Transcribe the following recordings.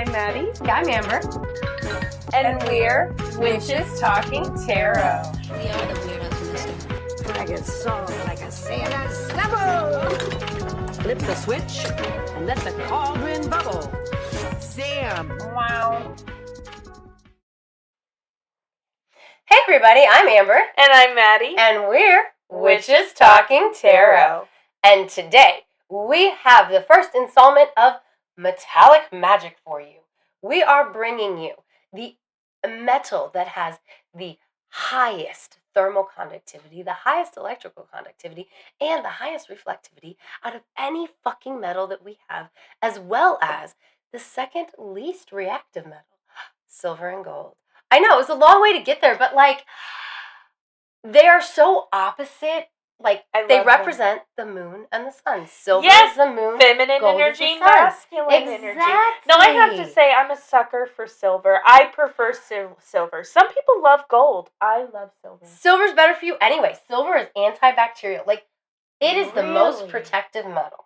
I'm Maddie. I'm Amber. And we're Witches Talking Tarot. We are the weirdos in this one. I get soft like a sailor snubble. Flip the switch and let the cauldron bubble. Sam. Wow. Hey everybody, I'm Amber. And I'm Maddie. And we're Witches Talking Tarot. And today, we have the first installment of Metallic Magic for you. We are bringing you the metal that has the highest thermal conductivity, the highest electrical conductivity, and the highest reflectivity out of any fucking metal that we have, as well as the second least reactive metal, silver and gold. I know, it's a long way to get there, but like, they are so opposite. Like, they represent the moon and the sun. Silver is the moon, feminine gold energy, is the sun. masculine energy. No, I have to say, I'm a sucker for silver. I prefer silver. Some people love gold. I love silver. Silver's better for you anyway. Silver is antibacterial. Like, it is the most protective metal.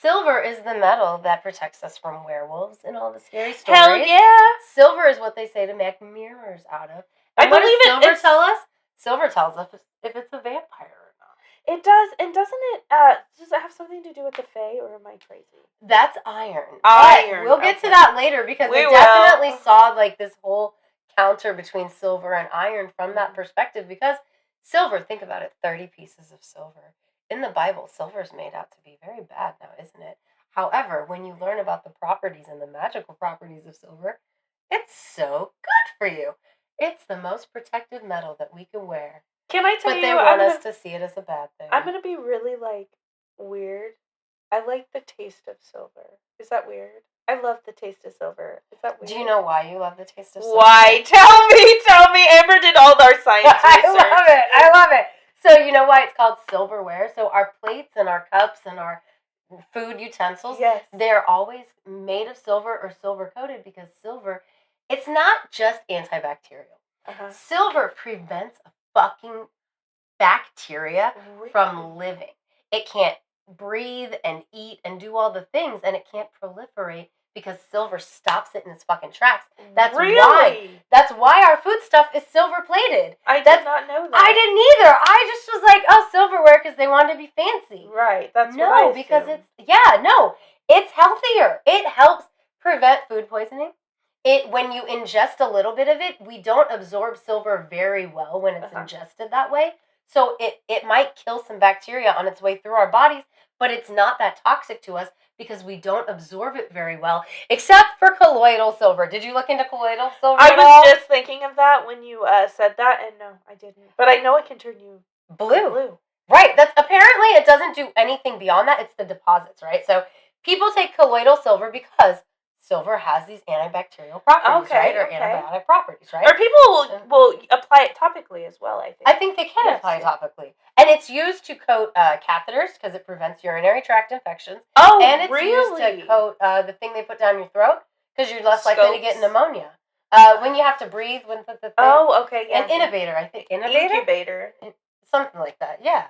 Silver is the metal that protects us from werewolves and all the scary stories. Hell yeah! Silver is what they say to make mirrors out of. And I what believe does silver tell us? Silver tells us if it's a vampire or not. It does, and does it have something to do with the Fae, or am I crazy? That's iron. Iron. But we'll get to that later because we definitely saw like this whole counter between silver and iron from that perspective, because silver, think about it, 30 pieces of silver. In the Bible, silver is made out to be very bad now, isn't it? However, when you learn about the properties and the magical properties of silver, it's so good for you. It's the most protective metal that we can wear. Can I tell you? But they want us to see it as a bad thing. I'm gonna be really like weird. I like the taste of silver. Is that weird? I love the taste of silver. Is that weird? Do you know why you love the taste of silver? Why? Tell me. Amber did all our science research. I love it. So you know why it's called silverware? So our plates and our cups and our food utensils, yes, they're always made of silver or silver coated, because silver, it's not just antibacterial. Silver prevents a fucking bacteria from living. It can't breathe and eat and do all the things, and it can't proliferate because silver stops it in its fucking tracks. That's why our food stuff is silver plated. I did not know that. I didn't either. I just was like, oh, silverware because they wanted to be fancy. Right. That's no, what I because assumed. it's healthier. It helps prevent food poisoning. When you ingest a little bit of it, we don't absorb silver very well when it's ingested that way. So it might kill some bacteria on its way through our bodies, but it's not that toxic to us because we don't absorb it very well, except for colloidal silver. Did you look into colloidal silver I at all? was just thinking of that when you said that, and no, I didn't. But I know it can turn you blue. Right. That's apparently it doesn't do anything beyond that. It's the deposits, right? So people take colloidal silver because silver has these antibacterial properties, right? Or antibiotic properties, right? Or people will apply it topically as well, I think. I think they can apply it topically. And it's used to coat catheters because it prevents urinary tract infections. Oh, and it's used to coat the thing they put down your throat because you're less likely to get pneumonia. When you have to breathe with the thing. Oh, okay, yeah. An innovator, I think. Incubator? Something like that, yeah.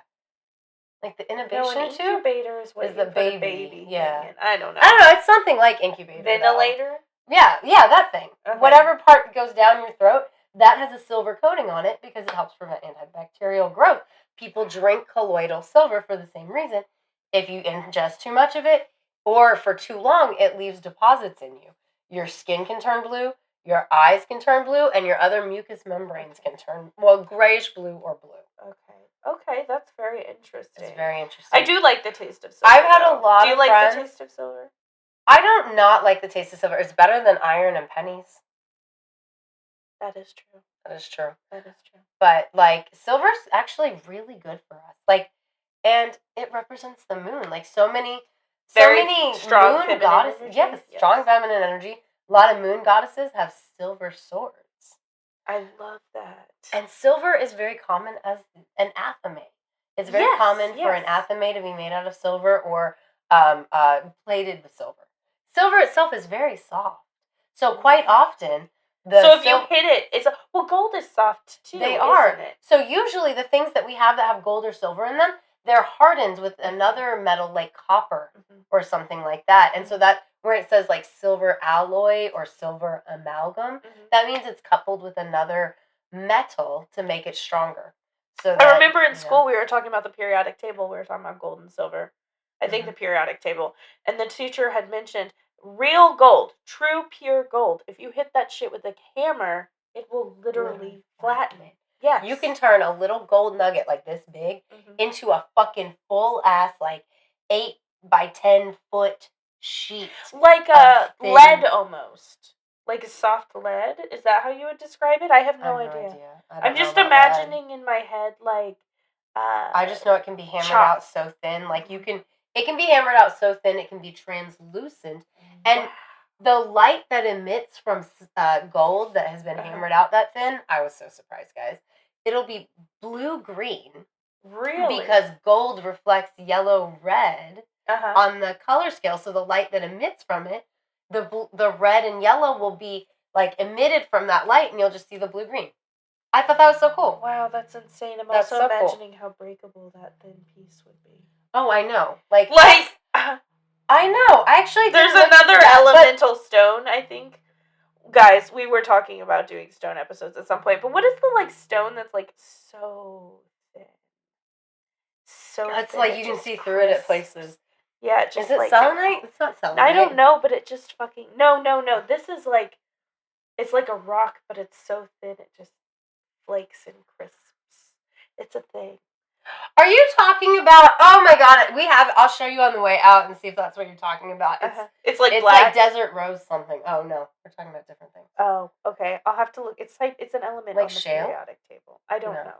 Like the intubation tube? Incubator is what the baby. Yeah. I don't know. It's something like incubator. Ventilator? Yeah, that thing. Okay. Whatever part goes down your throat, that has a silver coating on it because it helps prevent antibacterial growth. People drink colloidal silver for the same reason. If you ingest too much of it, or for too long, it leaves deposits in you. Your skin can turn blue, your eyes can turn blue, and your other mucous membranes can turn, grayish blue or blue. Okay, that's very interesting. It's very interesting. I do like the taste of silver. I've had a lot of friends. Do you like the taste of silver? I don't not like the taste of silver. It's better than iron and pennies. That is true. But, like, silver's actually really good for us. Like, and it represents the moon. Like, so many strong moon goddesses. Yes, strong feminine energy. A lot of moon goddesses have silver swords. I love that. And silver is very common as an athame. It's very common for an athame to be made out of silver or plated with silver. Silver itself is very soft. So quite often, if you hit it, gold is soft too. They are. Isn't it? So usually the things that we have that have gold or silver in them, they're hardened with another metal like copper or something like that. And so that where it says like silver alloy or silver amalgam, that means it's coupled with another metal to make it stronger. So I remember in school we were talking about the periodic table. We were talking about gold and silver. I think the periodic table. And the teacher had mentioned real gold, true pure gold. If you hit that shit with a hammer, it will literally flatten it. Yes. You can turn a little gold nugget like this big into a fucking full ass like 8 by 10 foot sheet. Like a lead almost. Like a soft lead? Is that how you would describe it? I have no idea. I'm just imagining in my head like I just know it can be hammered out so thin. Like it can be hammered out so thin it can be translucent. And the light that emits from gold that has been hammered out that thin, I was so surprised, guys. It'll be blue-green. Really? Because gold reflects yellow-red on the color scale. So the light that emits from it, the red and yellow will be like emitted from that light, and you'll just see the blue-green. I thought that was so cool. Wow, that's insane. I'm also imagining how breakable that thin piece would be. Oh, I know. Like I know. Actually, there's another elemental stone, I think. Guys, we were talking about doing stone episodes at some point, but what is the like stone that's like so thin? So it's thin, like you can see through it at places. Yeah, it just is it like, selenite? It's not selenite. I don't know, but it just fucking no. This is like it's like a rock, but it's so thin it just flakes and crisps. It's a thing. Are you talking about? Oh my god, I'll show you on the way out and see if that's what you're talking about. It's like it's black. like desert rose something. Oh no, we're talking about different things. Oh, okay. I'll have to look. It's an element like on the shale? periodic table. I don't know.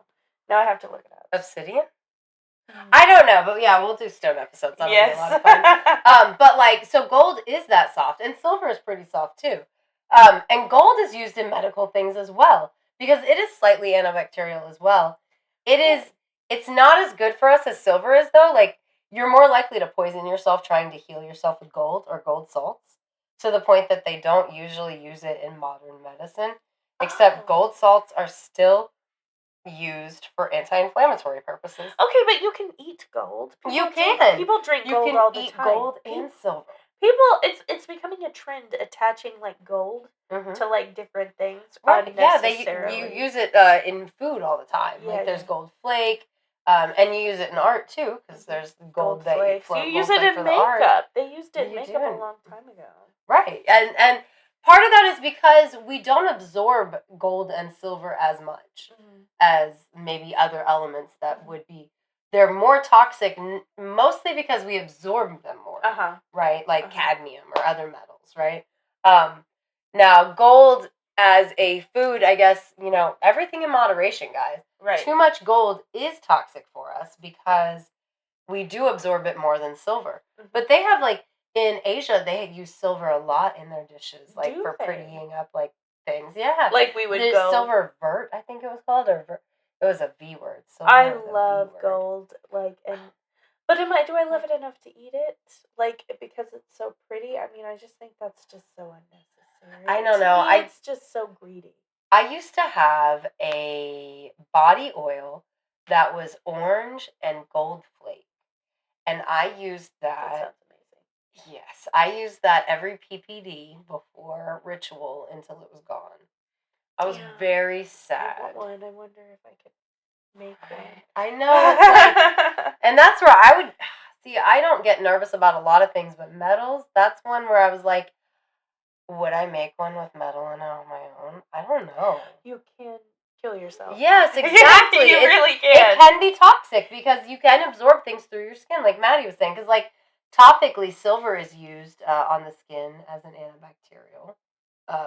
Now I have to look it up. Obsidian? I don't know, but yeah, we'll do stone episodes. That'll be a lot of fun. But like, so gold is that soft, and silver is pretty soft too. And gold is used in medical things as well because it is slightly antibacterial as well. It's not as good for us as silver is though. Like, you're more likely to poison yourself trying to heal yourself with gold or gold salts, to the point that they don't usually use it in modern medicine. Except gold salts are still used for anti-inflammatory purposes. Okay, but you can eat gold. People drink gold all the time. You can eat gold and silver. It's becoming a trend attaching like gold to like different things. Right. Yeah, you use it in food all the time. Yeah, like there's gold flake, and you use it in art too because there's gold that you float. You use it in makeup. They used it in makeup a long time ago. Right, and part of that is because we don't absorb gold and silver as much as maybe other elements that would be. They're more toxic, mostly because we absorb them more, right? Like cadmium or other metals, right? Now, gold as a food, I guess, everything in moderation, guys. Right. Too much gold is toxic for us because we do absorb it more than silver. But they have, like, in Asia, they use silver a lot in their dishes, like, for prettying up, like, things. Yeah. Like, we would go... silver vert, I think it was called, or it was a V word. I love gold, like, but do I love it enough to eat it? Like, because it's so pretty? I mean, I just think that's just so unnecessary. I don't know. It's just so greedy. I used to have a body oil that was orange and gold flake, and I used that. That sounds amazing. Yes, I used that every PPD before ritual until it was gone. I was very sad. I want one. I wonder if I could make one. I know. It's like, and that's where I would see. I don't get nervous about a lot of things, but metals. That's one where I was like, would I make one with metal in it on my own? I don't know. You can kill yourself. Yes, exactly. You really can. It can be toxic because you can absorb things through your skin, like Maddie was saying. Because, like, topically, silver is used on the skin as an antibacterial.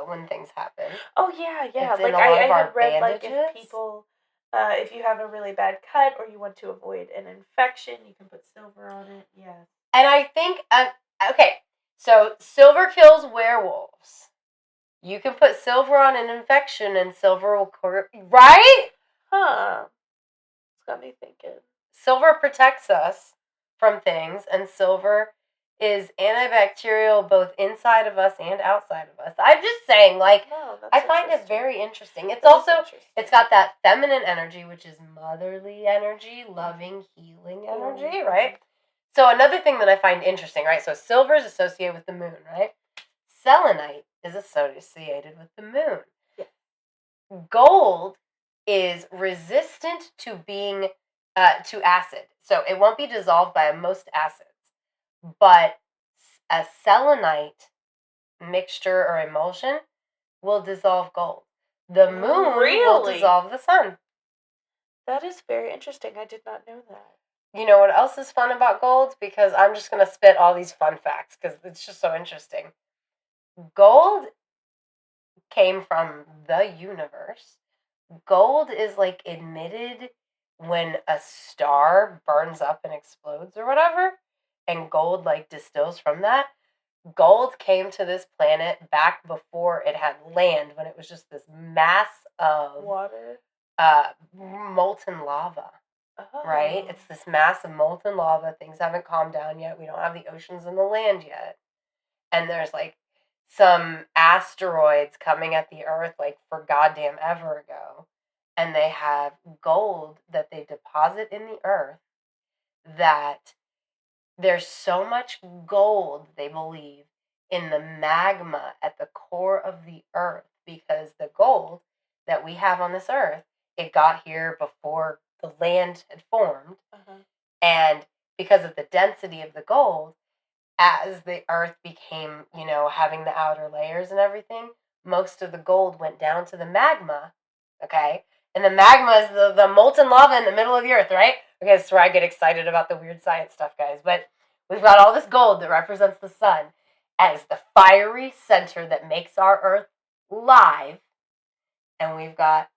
When things happen. Oh yeah. Like I had read bandages. Like if people, if you have a really bad cut or you want to avoid an infection, you can put silver on it. Yeah. And I think okay, so silver kills werewolves. You can put silver on an infection and silver will right? Huh. It's got me thinking. Silver protects us from things, and silver is antibacterial both inside of us and outside of us. I'm just saying, like, I find it very interesting. It's it's got that feminine energy, which is motherly energy, loving, healing energy, right? So another thing that I find interesting, right? So silver is associated with the moon, right? Selenite is associated with the moon. Yeah. Gold is resistant to being to acid, so it won't be dissolved by most acids. But a selenite mixture or emulsion will dissolve gold. The moon will Really? dissolve the sun. That is very interesting. I did not know that. You know what else is fun about gold? Because I'm just going to spit all these fun facts because it's just so interesting. Gold came from the universe. Gold is like emitted when a star burns up and explodes or whatever, and gold like distills from that. Gold came to this planet back before it had land, when it was just this mass of Water. molten lava. Oh. Right? It's this mass of molten lava. Things haven't calmed down yet. We don't have the oceans and the land yet. And there's like some asteroids coming at the Earth like for goddamn ever ago. And they have gold that they deposit in the Earth, that there's so much gold, they believe, in the magma at the core of the Earth, because the gold that we have on this Earth, it got here before the land had formed. Uh-huh. And because of the density of the gold, as the Earth became, having the outer layers and everything, most of the gold went down to the magma, okay? And the magma is the molten lava in the middle of the Earth, right? Okay, that's where I get excited about the weird science stuff, guys. But we've got all this gold that represents the sun as the fiery center that makes our Earth live. And we've got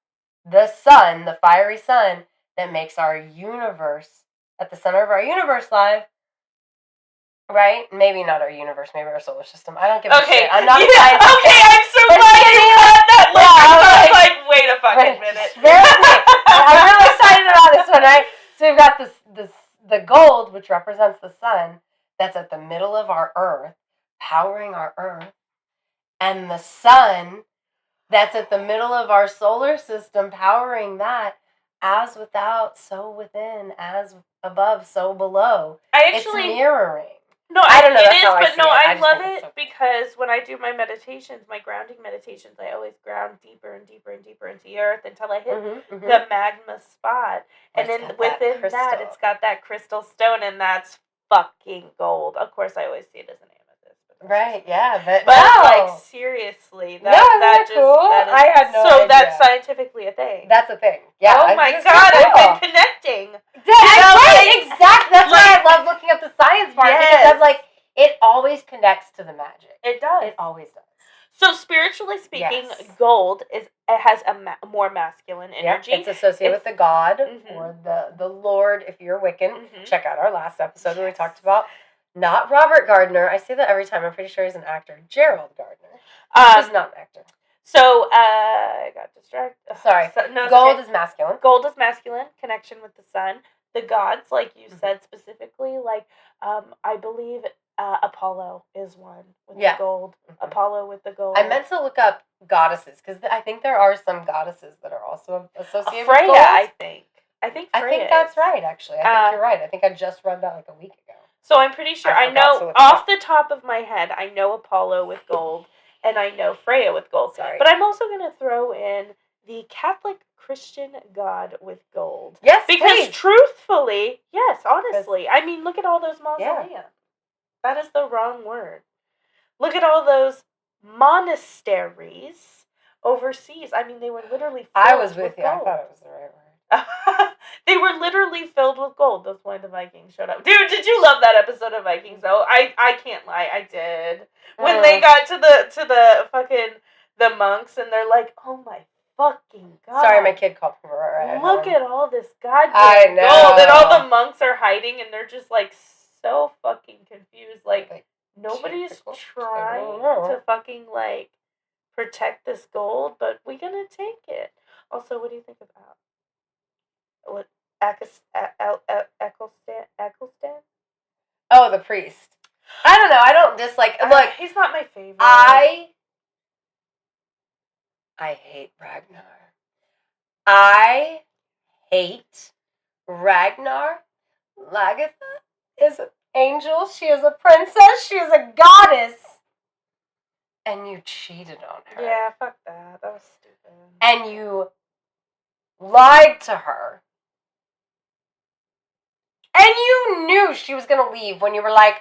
the sun, the fiery sun, that makes our universe, at the center of our universe, live. Right? Maybe not our universe, maybe our solar system. I don't give a shit. I'm not a scientist. Okay, I'm so glad you had that. I was like, wait a fucking minute. Bear with me. I'm really excited about this one, right? So we've got the gold, which represents the sun, that's at the middle of our Earth, powering our Earth, and the sun that's at the middle of our solar system, powering that. As without, so within. As above, so below. It's mirroring. No, I don't know. It That's is, how but see no, it. I just love think it's it so cool. because when I do my meditations, my grounding meditations, I always ground deeper and deeper and deeper into the earth until I hit the magma spot, and then within that, it's got that crystal stone, and that's fucking gold. Of course, I always see it as an amethyst. But right? Yeah, but like seriously, that just cool? that is, I had no idea. So that's scientifically a thing. That's a thing. Yeah. Oh my god, I've been connecting. Exactly. That's why I love looking up the science part, because I'm like, it always connects to the magic. It does. It always does. So spiritually speaking, gold has a more masculine energy. Yep. It's associated with the god or the Lord. If you're Wiccan, check out our last episode where we talked about not Robert Gardner. I say that every time. I'm pretty sure he's an actor. Gerald Gardner. He's not an actor. So I got distracted. Sorry. No, gold is masculine. Gold is masculine. Connection with the sun. The gods, like you said specifically, like I believe Apollo is one with the gold. Apollo with the gold. I meant to look up goddesses because I think there are some goddesses that are also associated Freya, with gold. I think Freya that's right, actually. I think you're right. I think I just read that like a week ago. So I'm pretty sure I know off the top of my head, I know Apollo with gold and I know Freya with gold. Sorry. But I'm also going to throw in the Catholic Christian God with gold. Yes, because truthfully, yes, honestly, I mean, look at all those mausoleums. Yeah. That is the wrong word. Look at all those monasteries overseas. I mean, they were literally filled I was with you. gold. I thought it was the right word. They were literally filled with gold. That's why the Vikings showed up. Dude, did you love that episode of Vikings though? I can't lie, I did. When they got to the fucking the monks and they're like, oh my fucking god. Sorry, my kid called from right. Look at all this goddamn gold. And all the monks are hiding and they're just like so fucking confused. Like nobody's trying to fucking like protect this gold, but we're gonna take it. Also, what do you think about what Eccleston? Oh, the priest. I don't know. I don't dislike. Look, he's not my favorite. I hate Ragnar. I hate Ragnar. Lagertha is angel. She is a princess. She is a goddess. And you cheated on her. Yeah, fuck that. That was stupid. And you lied to her. And you knew she was going to leave when you were like,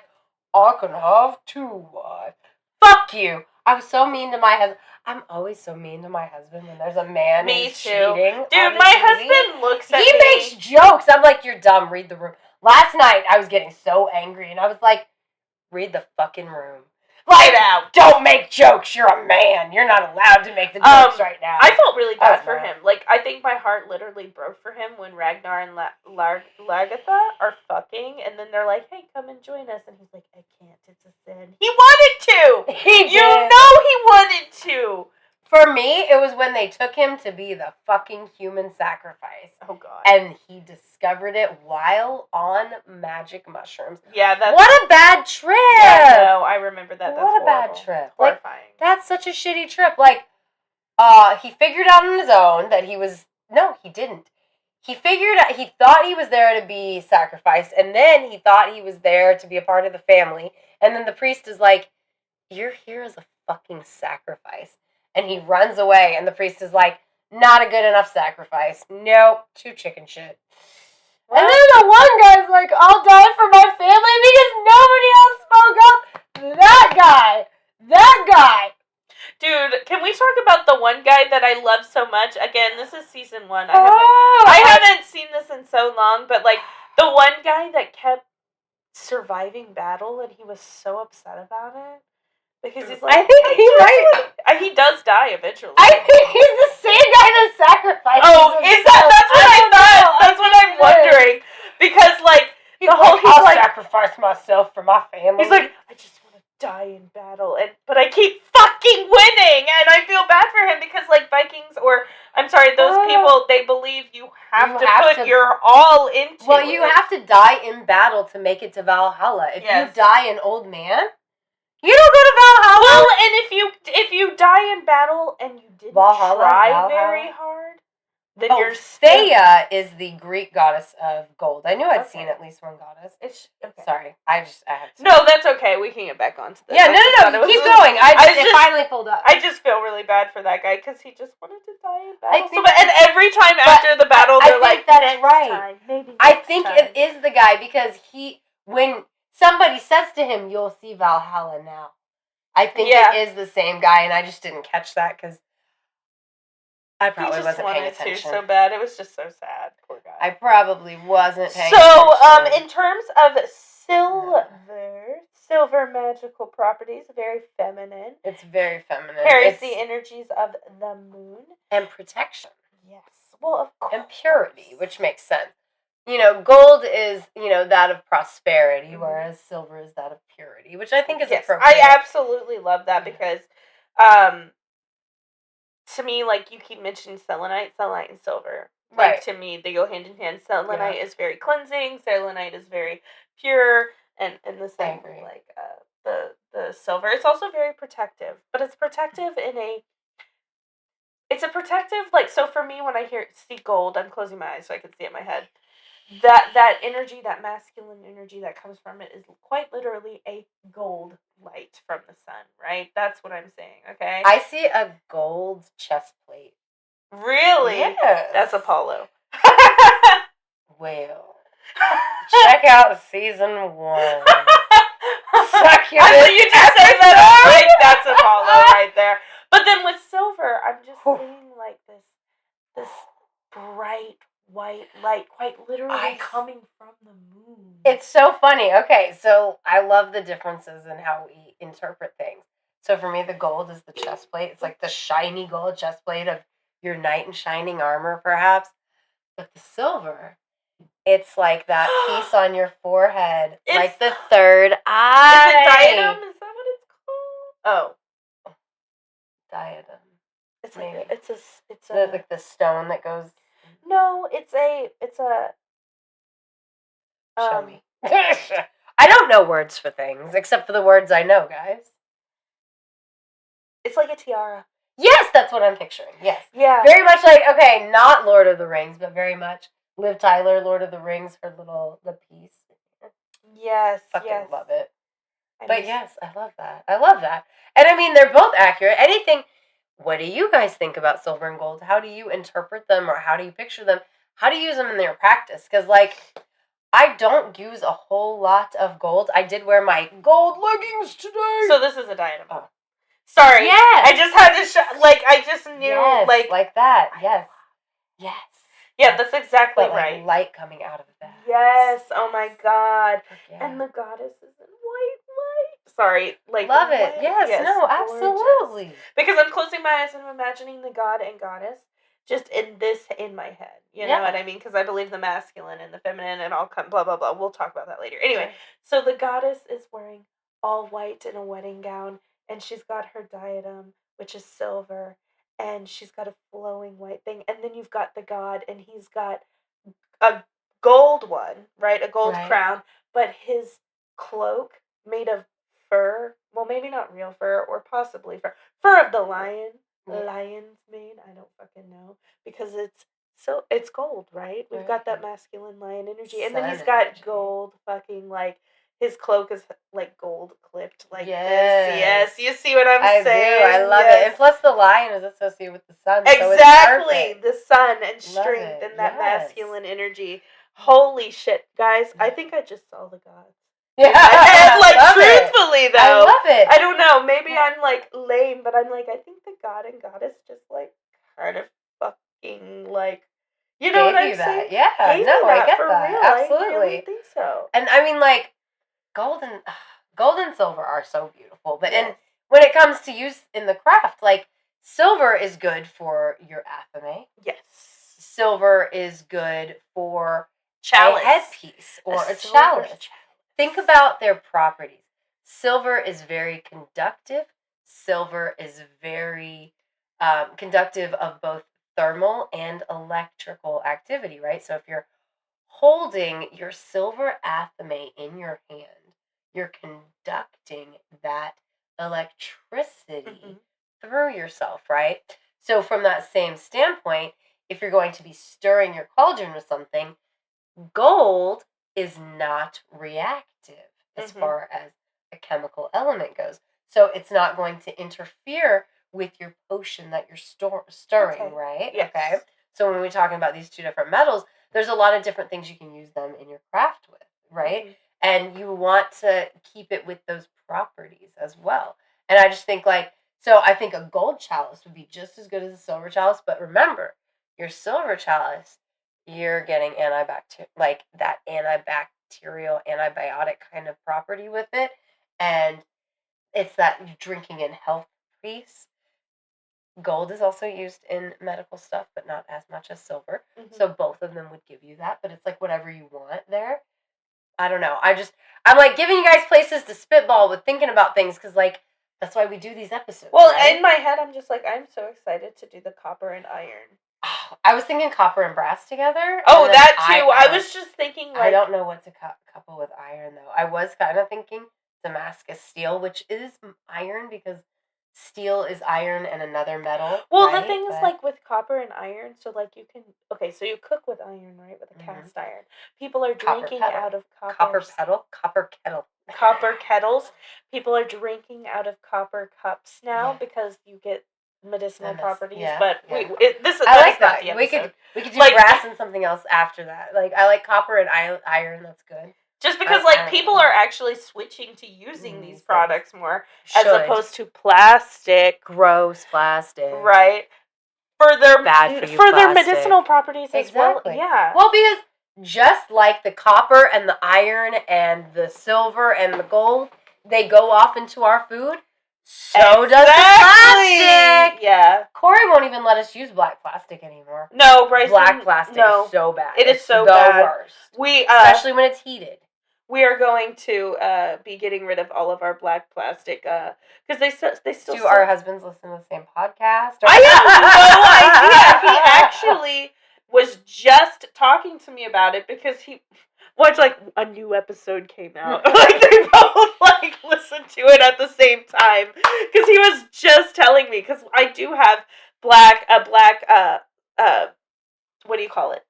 I can have 2 wives. Fuck you. I was so mean to my husband. I'm always so mean to my husband when there's a man Me who's too. cheating. Dude, on the my TV. husband looks at He me. makes jokes. I'm like, you're dumb. Read the room. Last night, I was getting so angry, and I was like, read the fucking room. Like, out. don't make jokes. You're a man. You're not allowed to make the jokes right now. I felt really I was bad for mad. him. Like, I think my heart literally broke for him when Ragnar and Lagatha are fucking, and then they're like, hey, come and join us. And he's like, I can't. It's a sin. He wanted to! He You know he wanted to! For me, it was when they took him to be the fucking human sacrifice. Oh, God. And he discovered it while on magic mushrooms. Yeah, that's... What a bad trip! Yeah, no, I remember that. That's What a bad horrible. trip. Like, Horrifying. that's such a shitty trip. Like, he figured out on his own that he was... No, he didn't. He figured out... He thought he was there to be sacrificed, and then he thought he was there to be a part of the family. And then the priest is like, you're here as a fucking sacrifice. And he runs away, and the priest is like, not a good enough sacrifice. Nope, too chicken shit. And then the one guy's like, I'll die for my family because nobody else spoke up. That guy. Dude, can we talk about the one guy that I love so much? Again, this is season 1. Oh, I haven't seen this in so long, but, like, the one guy that kept surviving battle, and he was so upset about it. Because he's like, I think he might. He does die eventually. I think he's the same guy that sacrificed. Oh, is that? That's what I thought. That's what I'm wondering. Because, like, He's he's like, sacrifice myself for my family. he's like, I just want to die in battle, but I keep fucking winning, and I feel bad for him because, like, Vikings, or I'm sorry, those people, they believe you have to put your all into well, it. you have to die in battle to make it to Valhalla. If Yes. you die an old man, you don't go to Valhalla. Well, and if you die in battle and you didn't try Valhalla? very hard, then Oh, you're still... Thea is the Greek goddess of gold. I knew I'd Okay. seen at least one goddess. It's okay. Sorry, I have to. No, that's okay. We can get back onto this. Yeah, I just thought it no, was keep just- going. It just- finally pulled up. I just feel really bad for that guy because he just wanted to die in I battle. think- And every time after the battle, I they're think like, that's next right. time, maybe I next think time. it is the guy because when somebody says to him, "You'll see Valhalla now," I think Yeah. it is the same guy, and I just didn't catch that because I He probably just wasn't paying wanted to attention. so bad. It was just so sad. Poor guy. I probably wasn't paying So, attention. in terms of silver magical properties, very feminine. It's very feminine. Carries It's- the energies of the moon. and protection. Yes. Well, of course. And purity, which makes sense. You know, gold is, that of prosperity, Mhm. whereas silver is that of purity, which I think is Yes, appropriate. I absolutely love that because, to me, like, you keep mentioning selenite and silver. Like, Right. to me, they go hand in hand. Selenite is very cleansing. Selenite is very pure, and the same agree. with, like, the silver. It's also very protective, but it's protective in a... It's a protective, like, so for me, when I see gold, I'm closing my eyes so I can see it in my head. That energy, that masculine energy that comes from it is quite literally a gold light from the sun, right? That's what I'm saying, okay? I see a gold chest plate. Really? Yes. That's Apollo. Well, check out season 1. Suck your After you just say that, I'm like, that's Apollo right there. But then with silver, I'm just seeing like this bright white light, quite literally coming from the moon. It's so funny. Okay, so I love the differences in how we interpret things. So for me, the gold is the chest plate. It's like the shiny gold chest plate of your knight in shining armor, perhaps. But the silver, it's like that piece on your forehead, like the third eye. Is it diadem? Is that what it's called? Oh, Diadem. it's like Maybe. it's a Like the stone that goes. no, it's a Show me. I don't know words for things except for the words I know, guys. It's like a tiara. Yes, that's what I'm picturing. Yes. Yeah. Very much like, okay, not Lord of the Rings, but very much Liv Tyler, Lord of the Rings, the piece. Yes. Fucking yes. love it. I But miss- yes, I love that. I love that. And I mean, they're both accurate. Anything. What do you guys think about silver and gold? How do you interpret them, or how do you picture them? How do you use them in your practice? Because, like, I don't use a whole lot of gold. I did wear my gold leggings today. So this is a diadem. Oh. Sorry. Yes. I just had to I just knew, yes, like that. Yes. Yes. yeah, that's exactly But, like, right. light coming out of that. Yes. Oh my God. Yeah. And the goddess is in white light. Sorry. Like, Love it. white- Yes. No, gorgeous. absolutely. Because I'm closing my eyes and I'm imagining the god and goddess just in my head. You know Yeah. what I mean? Because I believe the masculine and the feminine and all come blah blah blah. We'll talk about that later. Anyway, Right. so the goddess is wearing all white in a wedding gown, and she's got her diadem, which is silver, and she's got a flowing white thing. And then you've got the god, and he's got a gold one, right? A gold Right. crown, but his cloak made of fur. Well, maybe not real fur, or possibly fur of the lion. Yeah. Lion's mane. I don't fucking know, because it's gold, right? We've Right. got that masculine lion energy, and then he's Sun got energy. gold fucking like. His cloak is like gold clipped like Yes. this. Yes, you see what I'm I saying? do. I love it. Yes. And plus, the lion is associated with the sun. So it's Exactly, perfect. the sun and Love strength it, and that yes. masculine energy. Holy shit, guys! I think I just saw the gods. Yeah. In my head, like Love it. truthfully I though, love it. I don't know. Maybe Yeah. I'm like lame, but I'm like I think the god and goddess just like kind of fucking like, you know what Gave I'm you saying? that. Yeah. Gave No, me I that get for that. real. I Absolutely. really think so. And I mean, like, gold and silver are so beautiful. But and Yes. when it comes to use in the craft, like, silver is good for your athame. Yes. Silver is good for Chalice. a headpiece or a silver chalice. Think about their properties. Silver is very conductive. Silver is very conductive of both thermal and electrical activity, right? So if you're holding your silver athame in your hand, you're conducting that electricity through yourself, right? So from that same standpoint, if you're going to be stirring your cauldron with something, gold is not reactive as Mhm. far as a chemical element goes. So it's not going to interfere with your potion that you're stirring, Okay. right? Yes. Okay. So when we're talking about these two different metals, there's a lot of different things you can use them in your craft with, right? Mhm. And you want to keep it with those properties as well. And I just think, like, so I think a gold chalice would be just as good as a silver chalice. But remember, your silver chalice, you're getting like that antibacterial, antibiotic kind of property with it. And it's that drinking and health piece. Gold is also used in medical stuff, but not as much as silver. Mhm. So both of them would give you that, but it's like whatever you want there. I don't know. I'm like giving you guys places to spitball with thinking about things, because, like, that's why we do these episodes. Well, right? in my head, I'm just like, I'm so excited to do the copper and iron. I was thinking copper and brass together. Oh, and then that too. I was just thinking, like, I don't know what to couple with iron, though. I was kind of thinking Damascus steel, which is iron, because steel is iron and another metal. Well, right? the thing is, But- like, with copper and iron, so, like, you can, okay, so you cook with iron, right, with a Mhm. cast iron. People are Copper drinking kettle. out of copper kettle. copper kettles. People are drinking out of copper cups now Yeah. because you get medicinal Goodness, properties. yeah, But yeah. this is I like that is not that. the We episode. could do Like- brass and something else after that. Like, I like copper and iron. That's good. Just because, I like, don't people know. are actually switching to using these things. products more as Should. opposed to plastic, gross plastic. right? For their Bad for you their plastic. medicinal properties as well. Exactly. Yeah. Well, because just like the copper and the iron and the silver and the gold, they go off into our food. So does the plastic. Yeah. Corey won't even let us use black plastic anymore. No, Bryson. Black plastic no. is so bad. It is It's so the bad. worst. We Especially when it's heated. we are going to be getting rid of all of our black plastic because they still Do sell- our husbands listen to the same podcast? I have no idea. He actually was just talking to me about it because he watched, like, a new episode came out. Like, they both, like, listened to it at the same time because he was just telling me, because I do have black what do you call it?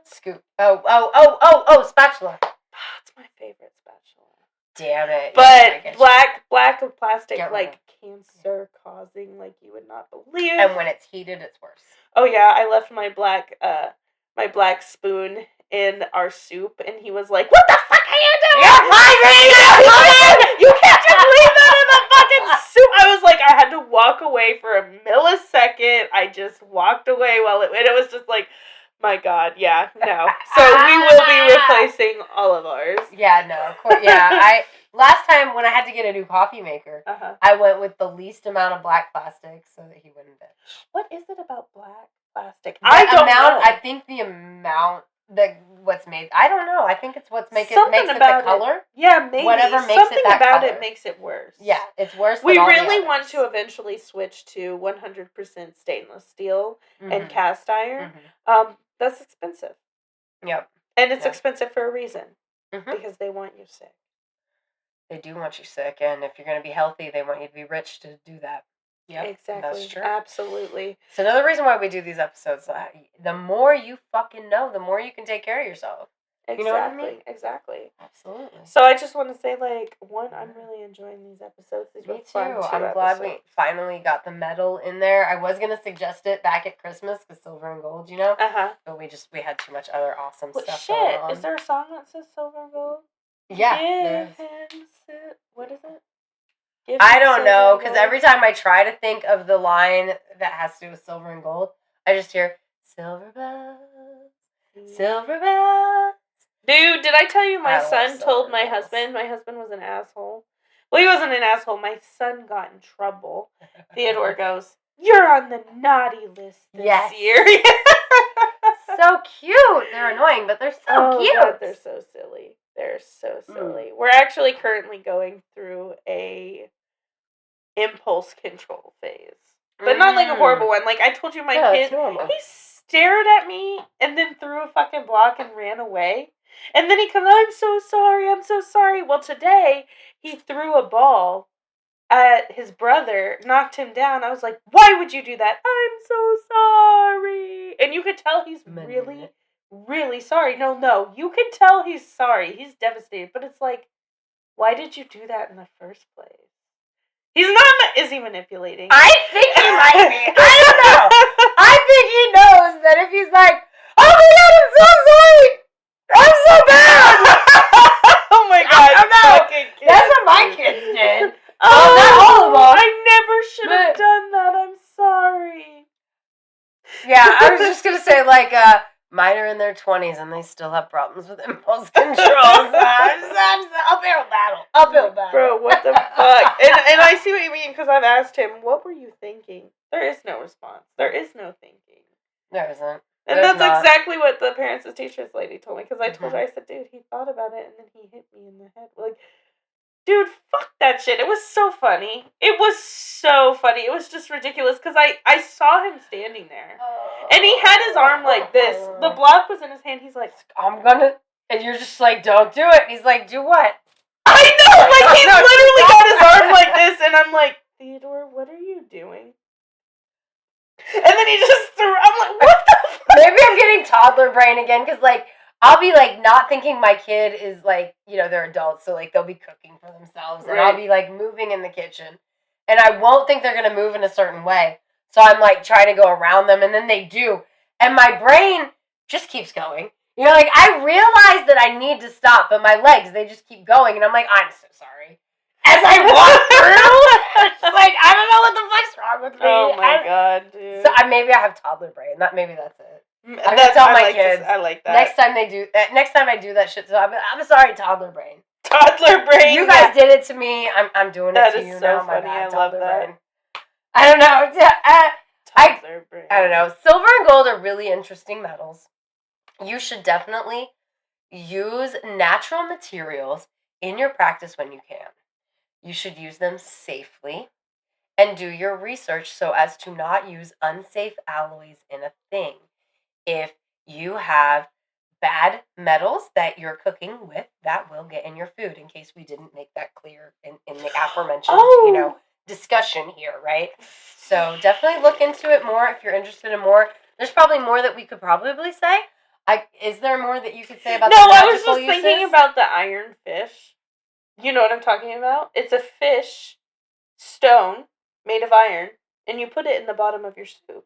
Scoop. Oh, spatula. It's my favorite spatula. Damn it. But Yes, I get you. black of plastic, Get rid like of cancer causing, like you would not believe. And when it's heated, it's worse. Oh yeah, I left my black spoon in our soup, and he was like, "What the fuck are you doing? You can't just leave that in the fucking soup." I was like, I had to walk away for a millisecond. I just walked away and it was just like, my God, yeah, no. So we will be replacing all of ours. Yeah, no, of course. Yeah, last time when I had to get a new coffee maker, I went with the least amount of black plastic so that he wouldn't bitch. What is it about black plastic? I think the amount that what's made. I don't know. I think it's makes it the color. Yeah, maybe. Whatever makes Something it that about color. it makes it worse. Yeah, it's worse. We than all the really others. want to eventually switch to 100% stainless steel and cast iron. That's expensive. Yep. And it's expensive for a reason. Because they want you sick. They do want you sick, and if you're going to be healthy, they want you to be rich to do that. Yep, exactly. That's true. Absolutely. It's another reason why we do these episodes. The more you fucking know, the more you can take care of yourself. Exactly. You know what I mean? Exactly. Absolutely. So I just want to say, I'm really enjoying these episodes. These Me were too. fun I'm glad we finally got the medal in there. I was gonna suggest it back at Christmas with silver and gold, but we had too much other awesome stuff going on. Is there a song that says silver and gold? Yeah. What is it? I don't know, because every time I try to think of the line that has to do with silver and gold, I just hear silver bells, silver bells. Dude, did I tell you my son told my bells. husband was an asshole? Well, he wasn't an asshole. My son got in trouble. Theodore goes, "You're on the naughty list this year." So cute. They're annoying, but they're so cute. God, they're so silly. They're so silly. We're actually currently going through a impulse control phase. But not like a horrible one. Like I told you, my kid, he stared at me and then threw a fucking block and ran away. And then he comes, I'm so sorry. Well, today he threw a ball at his brother, knocked him down. I was like, why would you do that? I'm so sorry. And you could tell he's really, really sorry. No, you can tell he's sorry. He's devastated. But it's like, why did you do that in the first place? Is he manipulating? I think he might be. I don't know. I think he knows that if he's like, oh my God, I'm so sorry. I'm so bad. Oh my God. I don't know. That's what my kids did. Oh, not all of them. I never should have done that. I'm sorry. Yeah, I was just going to say, mine are in their 20s and they still have problems with impulse control. Uphill battle. Bro, what the fuck? And I see what you mean, because I've asked him, what were you thinking? There is no response. There is no thinking. There isn't. And that's exactly what the parents and teachers lady told me, because I told her, I said, dude, he thought about it and then he hit me in the head. Like, dude, fuck that shit. It was so funny. It was just ridiculous, because I saw him standing there. And he had his arm like this. The block was in his hand. He's like, I'm gonna... And you're just like, don't do it. And he's like, do what? I know! Like, he literally got his arm like this, and I'm like, Theodore, what are you doing? And then he just threw... I'm like, what the fuck? Maybe I'm getting toddler brain again, because, I'll be, not thinking my kid is, they're adults, so, they'll be cooking for themselves, and I'll be, moving in the kitchen, and I won't think they're going to move in a certain way, so I'm, trying to go around them, and then they do, and my brain just keeps going. I realize that I need to stop, but my legs, they just keep going, and I'm like, I'm so sorry. As I walk through, I don't know what the fuck's wrong with me. Oh, my God, dude. So, maybe I have toddler brain. Maybe that's it. I'm gonna tell my kids. I like that. Next time I do that shit. So I'm sorry, toddler brain. Toddler brain. You guys did it to me. I'm doing it to you so now. Funny. My bad, I love that. Brain. I don't know. Toddler brain. I don't know. Silver and gold are really interesting metals. You should definitely use natural materials in your practice when you can. You should use them safely and do your research so as to not use unsafe alloys in a thing. If you have bad metals that you're cooking with, that will get in your food, in case we didn't make that clear in the aforementioned, discussion here, right? So definitely look into it more if you're interested in more. There's probably more that we could probably say. Is there more that you could say about No, the I was magical just thinking uses? about the iron fish. You know what I'm talking about? It's a fish stone made of iron, and you put it in the bottom of your soup.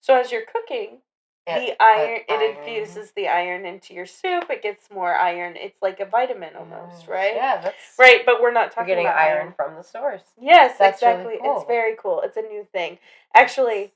So as you're cooking, the iron it infuses the iron into your soup. It gets more iron. It's like a vitamin almost, right? Yeah, that's Right, but we're not You're talking getting about iron from the source. Yes, That's really exactly. cool. It's very cool. It's a new thing. Actually,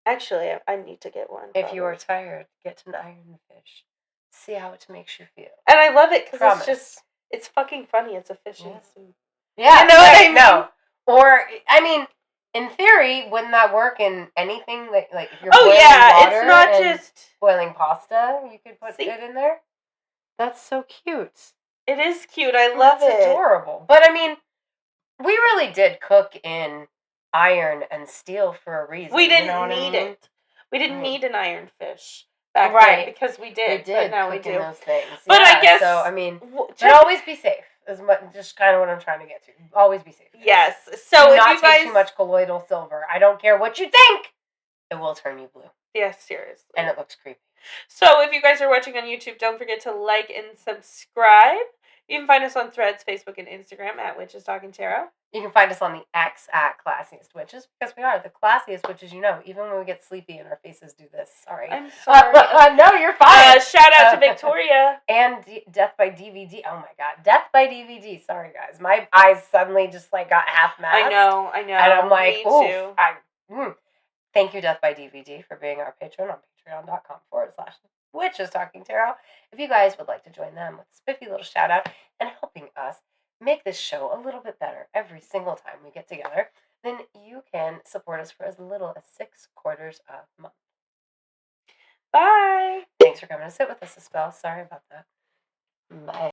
I need to get one. If you are probably. tired, get an iron fish. See how it makes you feel. And I love it because Promise. it's fucking funny. It's a fish in Yeah. soup. Yeah, You know what I right, mean? No. Or I mean, in theory, wouldn't that work in anything like if you're Oh boiling yeah, water it's not and just. boiling pasta, you could put See? it in there? That's so cute. It is cute. I love That's it. adorable. But I mean, we really did cook in iron and steel for a reason. We you didn't know what I need mean? it. We didn't Right. need an iron fish back Right. then because we We did, did but now we cook in do. those things. But I Yeah, guess so. I mean, but check- always be safe. Is just kind of what I'm trying to get to. Always be safe. guys. yes. So Do if not you take guys, too much colloidal silver. I don't care what you think. It will turn you blue, yes, seriously. and it looks creepy. So if you guys are watching on YouTube, don't forget to like and subscribe. You can find us on Threads, Facebook, and Instagram at Witches Talking Tarot. You can find us on the X at Classiest Witches because we are the classiest witches you know. Even when we get sleepy and our faces do this. Sorry. I'm sorry. No, you're fine. Shout out to Victoria. And Death by DVD. Oh my god, Death by DVD. Sorry guys, my eyes suddenly just like got half masked. I know. And I'm like, me oof, too. Thank you, Death by DVD, for being our patron on patreon.com/Witches Talking Tarot. If you guys would like to join them with a spiffy little shout out and helping us make this show a little bit better every single time we get together, then you can support us for as little as $6 a month. Bye. Thanks for coming to sit with us, Espel. Sorry about that. Bye.